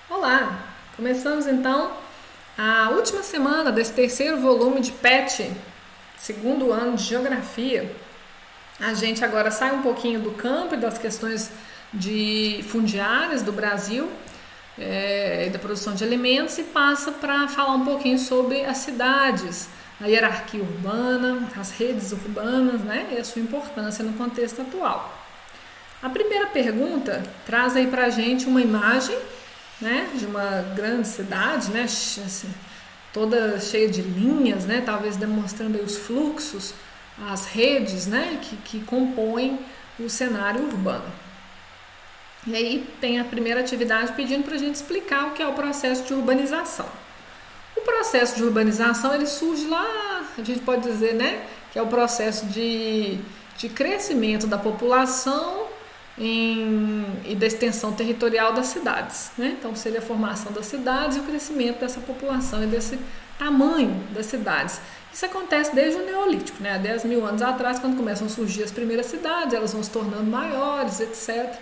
Olá! Começamos então a última semana desse terceiro volume de PET, segundo ano de Geografia. A gente agora sai um pouquinho do campo e das questões de fundiárias do Brasil e da produção de alimentos e passa para falar um pouquinho sobre as cidades, a hierarquia urbana, as redes urbanas, né, e a sua importância no contexto atual. A primeira pergunta traz aí para a gente uma imagem, né, de uma grande cidade, né, assim, toda cheia de linhas, né, talvez demonstrando aí os fluxos, as redes, né, que compõem o cenário urbano. E aí tem a primeira atividade pedindo para a gente explicar o que é o processo de urbanização. O processo de urbanização ele surge lá, a gente pode dizer, né, que é o processo de crescimento da população e da extensão territorial das cidades, né? Então seria a formação das cidades e o crescimento dessa população e desse tamanho das cidades. Isso acontece desde o Neolítico, né? Há 10 mil anos atrás, quando começam a surgir as primeiras cidades, elas vão se tornando maiores, etc.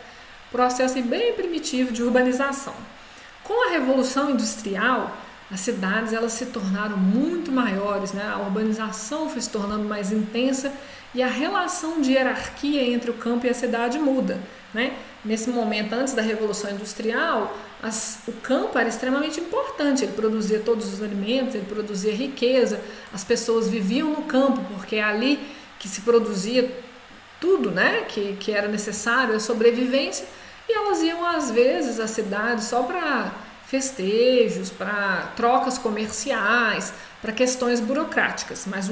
Processo bem primitivo de urbanização. Com a Revolução Industrial, as cidades elas se tornaram muito maiores, né? A urbanização foi se tornando mais intensa e a relação de hierarquia entre o campo e a cidade muda, né? Nesse momento, antes da Revolução Industrial, o campo era extremamente importante, ele produzia todos os alimentos, ele produzia riqueza, as pessoas viviam no campo, porque é ali que se produzia tudo, né? que era necessário, a sobrevivência, e elas iam às vezes à cidade só para festejos, para trocas comerciais, para questões burocráticas, mas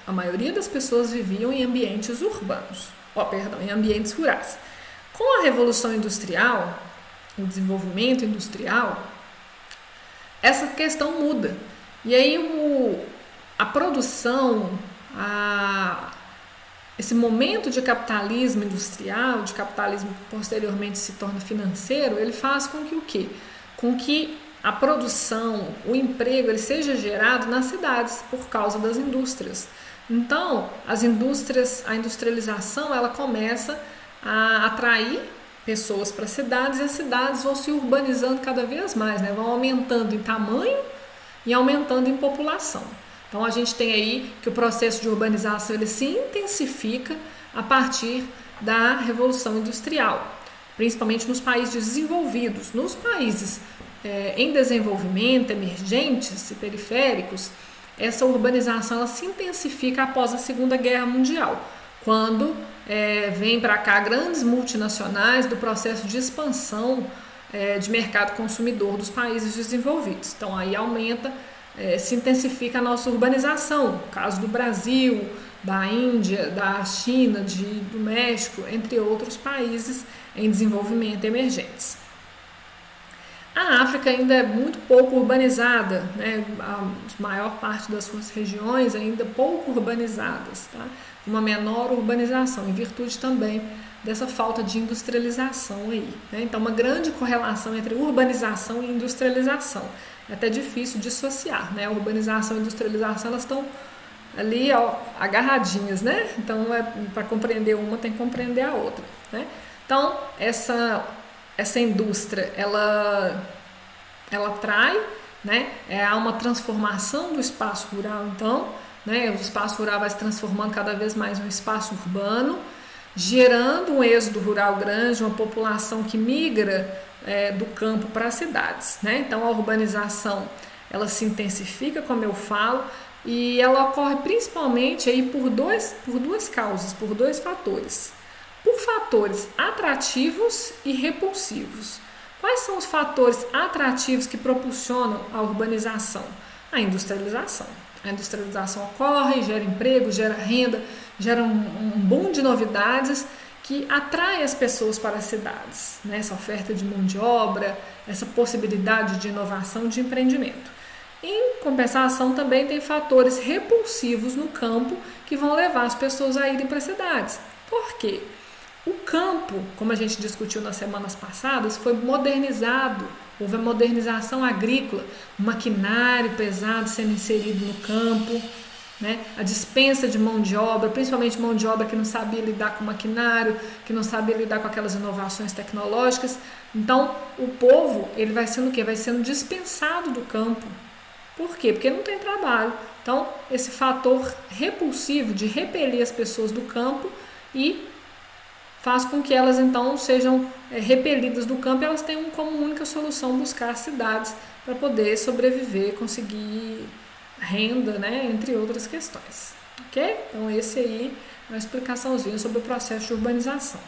a maioria das pessoas viviam em ambientes urbanos, em ambientes rurais. Com a Revolução Industrial, o desenvolvimento industrial, essa questão muda. E aí a produção, esse momento de capitalismo industrial, de capitalismo que posteriormente se torna financeiro, ele faz com que o quê? Com que a produção, o emprego, ele seja gerado nas cidades por causa das indústrias. Então, a industrialização, ela começa a atrair pessoas para as cidades e as cidades vão se urbanizando cada vez mais, né? Vão aumentando em tamanho e aumentando em população. Então, a gente tem aí que o processo de urbanização ele se intensifica a partir da Revolução Industrial, principalmente nos países desenvolvidos. Nos países em desenvolvimento, emergentes e periféricos, essa urbanização ela se intensifica após a Segunda Guerra Mundial, quando vem para cá grandes multinacionais do processo de expansão de mercado consumidor dos países desenvolvidos. Então aí aumenta, se intensifica a nossa urbanização, no caso do Brasil, da Índia, da China, do México, entre outros países em desenvolvimento emergentes. A África ainda é muito pouco urbanizada, né? A maior parte das suas regiões ainda pouco urbanizadas, tá? Uma menor urbanização, em virtude também dessa falta de industrialização aí, né? Então, uma grande correlação entre urbanização e industrialização. É até difícil dissociar, né? A urbanização e a industrialização, elas estão ali, ó, agarradinhas, né? Então, para compreender uma, tem que compreender a outra, né? Então, essa indústria, ela atrai, né? Há uma transformação do espaço rural, então, né? O espaço rural vai se transformando cada vez mais em um espaço urbano, gerando um êxodo rural grande, uma população que migra do campo para as cidades, né? Então, a urbanização, ela se intensifica, como eu falo, e ela ocorre principalmente aí por duas causas, por dois fatores. Por fatores atrativos e repulsivos. Quais são os fatores atrativos que propulsionam a urbanização? A industrialização. A industrialização ocorre, gera emprego, gera renda, gera um boom de novidades que atrai as pessoas para as cidades, né? Essa oferta de mão de obra, essa possibilidade de inovação, de empreendimento. Em compensação, também tem fatores repulsivos no campo que vão levar as pessoas a irem para as cidades. Por quê? O campo, como a gente discutiu nas semanas passadas, foi modernizado, houve a modernização agrícola, o maquinário pesado sendo inserido no campo, né? A dispensa de mão de obra, principalmente mão de obra que não sabia lidar com maquinário, que não sabia lidar com aquelas inovações tecnológicas. Então, o povo, ele vai sendo o quê? Vai sendo dispensado do campo. Por quê? Porque não tem trabalho. Então, esse fator repulsivo de repelir as pessoas do campo e faz com que elas, então, sejam repelidas do campo e elas tenham como única solução buscar cidades para poder sobreviver, conseguir renda, né, entre outras questões, ok? Então esse aí é uma explicaçãozinha sobre o processo de urbanização.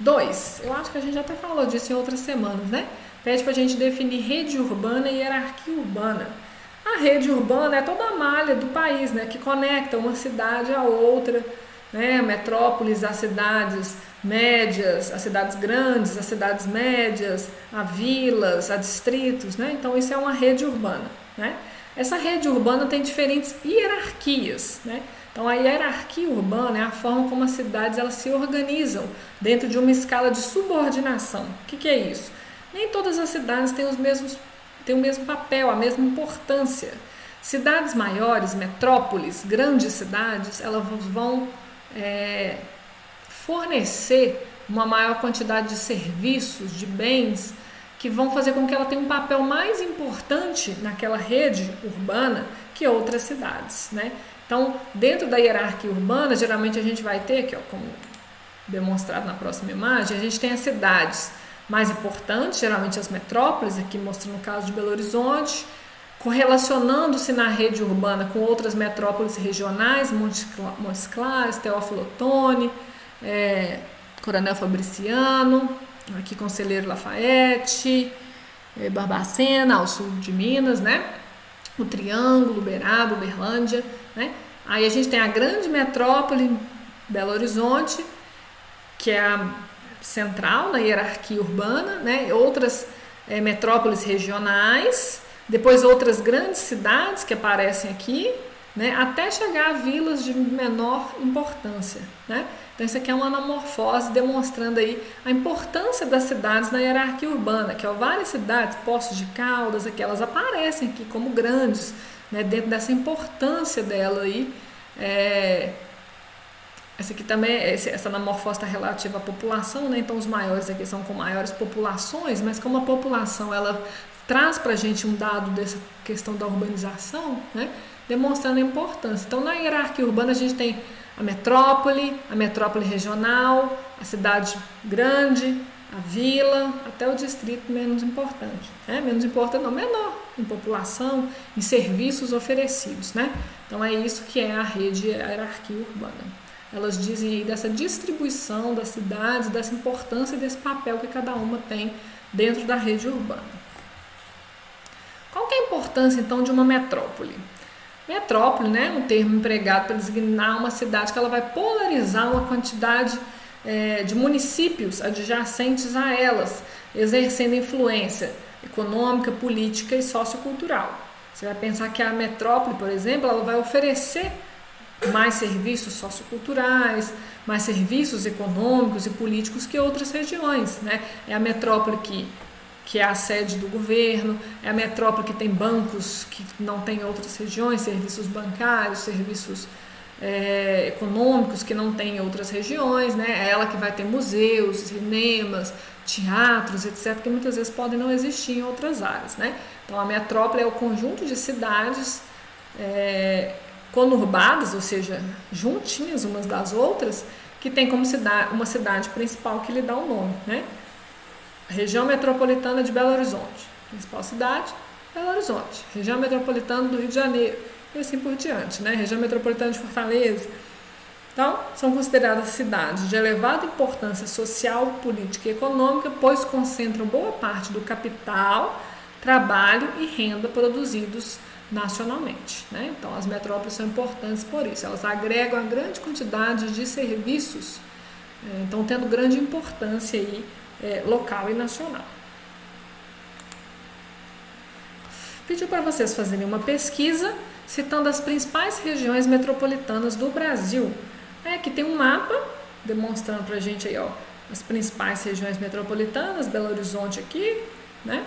2, eu acho que a gente já até falou disso em outras semanas, né? Pede para a gente definir rede urbana e hierarquia urbana. A rede urbana é toda a malha do país, né, que conecta uma cidade a outra, né, metrópoles, as cidades médias, as cidades grandes, as cidades médias, a vilas, a distritos, né? Então isso é uma rede urbana, né? Essa rede urbana tem diferentes hierarquias, né? Então a hierarquia urbana é a forma como as cidades elas se organizam dentro de uma escala de subordinação. O que é isso? Nem todas as cidades têm o mesmo papel, a mesma importância. Cidades maiores, metrópoles, grandes cidades, elas vão fornecer uma maior quantidade de serviços, de bens, que vão fazer com que ela tenha um papel mais importante naquela rede urbana que outras cidades, né? Então, dentro da hierarquia urbana, geralmente a gente vai ter, aqui, ó, como demonstrado na próxima imagem, a gente tem as cidades mais importantes, geralmente as metrópoles, aqui mostrando o caso de Belo Horizonte, correlacionando-se na rede urbana com outras metrópoles regionais, Montes Claros, Teófilo Otoni, Coronel Fabriciano, aqui Conselheiro Lafayette, Barbacena, ao sul de Minas, né? O Triângulo, Uberaba, Uberlândia, né? Aí a gente tem a grande metrópole, Belo Horizonte, que é a central na hierarquia urbana, né? Outras metrópoles regionais, depois outras grandes cidades que aparecem aqui, né? Até chegar a vilas de menor importância, né? Então isso aqui é uma anamorfose demonstrando aí a importância das cidades na hierarquia urbana, que várias cidades, Poços de Caldas, aqui, elas aparecem aqui como grandes, né? Dentro dessa importância dela aí. Essa aqui também, essa anamorfose está relativa à população, né? Então os maiores aqui são com maiores populações, mas como a população ela traz para a gente um dado dessa questão da urbanização, né? Demonstrando a importância. Então na hierarquia urbana a gente tem a metrópole regional, a cidade grande, a vila, até o distrito menos importante, né? Menos importante não, menor em população, em serviços oferecidos, né? Então é isso que é a rede, a hierarquia urbana. Elas dizem aí dessa distribuição das cidades, dessa importância e desse papel que cada uma tem dentro da rede urbana. Qual que é a importância então de uma metrópole? Metrópole, né, um termo empregado para designar uma cidade que ela vai polarizar uma quantidade de municípios adjacentes a elas, exercendo influência econômica, política e sociocultural. Você vai pensar que a metrópole, por exemplo, ela vai oferecer mais serviços socioculturais, mais serviços econômicos e políticos que outras regiões, né? É a metrópole que é a sede do governo, é a metrópole que tem bancos que não tem outras regiões, serviços bancários, serviços econômicos que não tem em outras regiões, né? É ela que vai ter museus, cinemas, teatros, etc., que muitas vezes podem não existir em outras áreas, né? Então a metrópole é o conjunto de cidades conurbadas, ou seja, juntinhas umas das outras, que tem como uma cidade principal que lhe dá o nome, né? A região metropolitana de Belo Horizonte, principal cidade, Belo Horizonte. Região metropolitana do Rio de Janeiro, e assim por diante, né? Região metropolitana de Fortaleza. Então, são consideradas cidades de elevada importância social, política e econômica, pois concentram boa parte do capital, trabalho e renda produzidos nacionalmente, né? Então as metrópoles são importantes por isso, elas agregam a grande quantidade de serviços, então tendo grande importância aí, local e nacional. Pediu para vocês fazerem uma pesquisa citando as principais regiões metropolitanas do Brasil. Aqui tem um mapa demonstrando para a gente aí, ó, as principais regiões metropolitanas, Belo Horizonte aqui, né?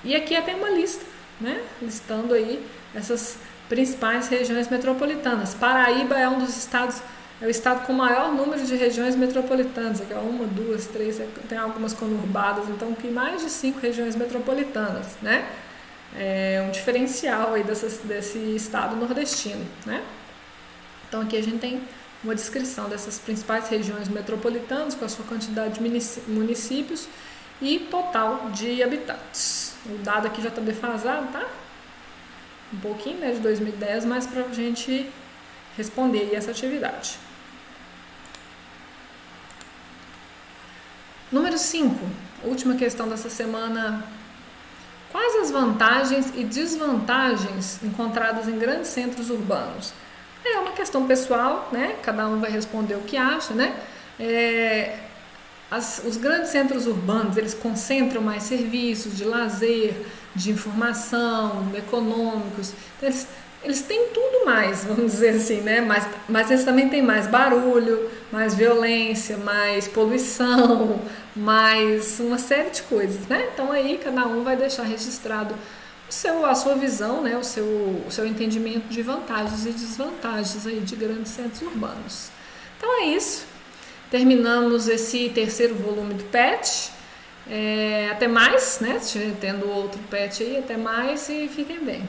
E aqui até uma lista né? Listando aí essas principais regiões metropolitanas. Paraíba é um dos estados, é o estado com o maior número de regiões metropolitanas, aqui é uma, duas, três, tem algumas conurbadas, então tem mais de 5 regiões metropolitanas, né? É um diferencial aí desse estado nordestino, né? Então aqui a gente tem uma descrição dessas principais regiões metropolitanas com a sua quantidade de municípios e total de habitantes. O dado aqui já está defasado, tá? Um pouquinho, né, de 2010, mas para a gente responder aí essa atividade. Número 5, última questão dessa semana. Quais as vantagens e desvantagens encontradas em grandes centros urbanos? É uma questão pessoal, né? Cada um vai responder o que acha, né? Os grandes centros urbanos, eles concentram mais serviços de lazer, de informação, econômicos. Então, eles têm tudo mais, vamos dizer assim, né? Mas eles também têm mais barulho, mais violência, mais poluição, mais uma série de coisas, né? Então aí cada um vai deixar registrado a sua visão, né? o seu entendimento de vantagens e desvantagens aí de grandes centros urbanos. Então é isso. Terminamos esse terceiro volume do PET. Até mais, né? Tendo outro PET aí, até mais e fiquem bem.